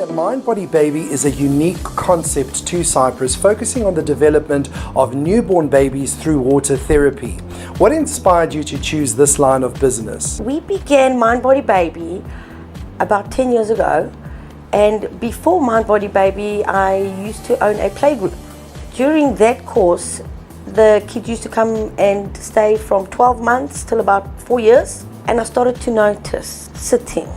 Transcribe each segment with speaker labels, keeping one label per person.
Speaker 1: Victoria, Mind Body Baby is a unique concept to Cyprus, focusing on the development of newborn babies through water therapy. What inspired you to choose this line of business?
Speaker 2: We began Mind Body Baby about 10 years ago, and before Mind Body Baby I used to own a playgroup. During that course the kids used to come and stay from 12 months till about 4 years, and I started to notice sitting,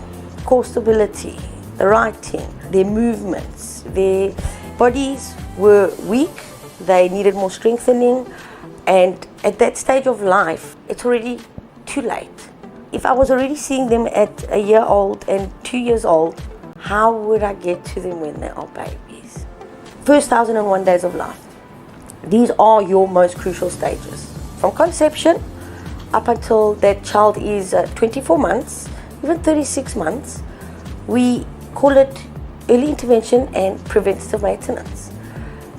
Speaker 2: core stability, the writing, their movements, their bodies were weak, they needed more strengthening, and at that stage of life it's already too late. If I was already seeing them at a year old and 2 years old, how would I get to them when they are babies? First 1,001 days of life. These are your most crucial stages. From conception up until that child is 24 months, even 36 months, we call it early intervention and preventative maintenance.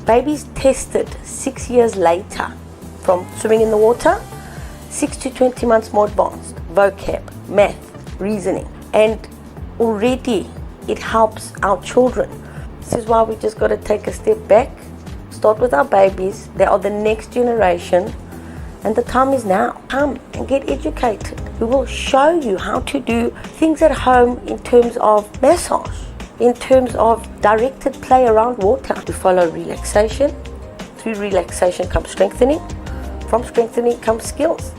Speaker 2: Babies tested 6 years later, from swimming in the water, 6 to 20 months more advanced, vocab, math, reasoning, and already it helps our children. This is why we just got to take a step back, start with our babies. They are the next generation, and the time is now. Come and get educated. We will show you how to do things at home in terms of massage, in terms of directed play around water. To follow relaxation. Through relaxation comes strengthening. From strengthening comes skills.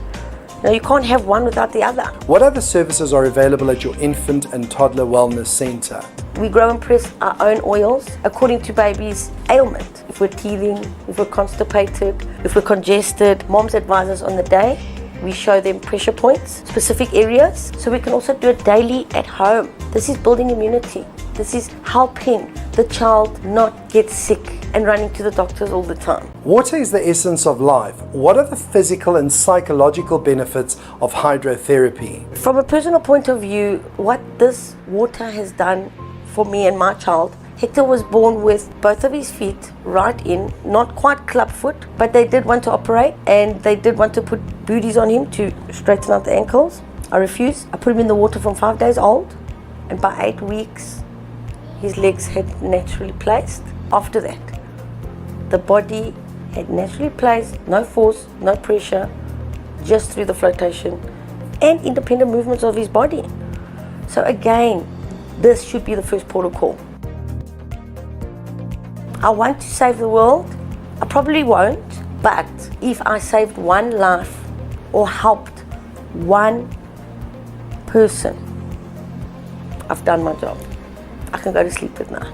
Speaker 2: Now you can't have one without the other.
Speaker 1: What other services are available at your Infant and Toddler Wellness Center?
Speaker 2: We grow and press our own oils according to baby's ailment. If we're teething, if we're constipated, if we're congested, moms advise us on the day. We show them pressure points, specific areas, so we can also do it daily at home. This is building immunity. This is helping the child not get sick and running to the doctors all the time.
Speaker 1: Water is the essence of life. What are the physical and psychological benefits of hydrotherapy?
Speaker 2: From a personal point of view, what this water has done for me and my child, Hector was born with both of his feet right in, not quite clubfoot, but they did want to operate and they did want to put booties on him to straighten out the ankles. I refused. I put him in the water from 5 days old, and by 8 weeks his legs had naturally placed. After that, the body had naturally placed, no force, no pressure, just through the flotation and independent movements of his body. So again, this should be the first port of call. I want to save the world. I probably won't, but if I saved one life or helped one person, I've done my job. I can go to sleep at night.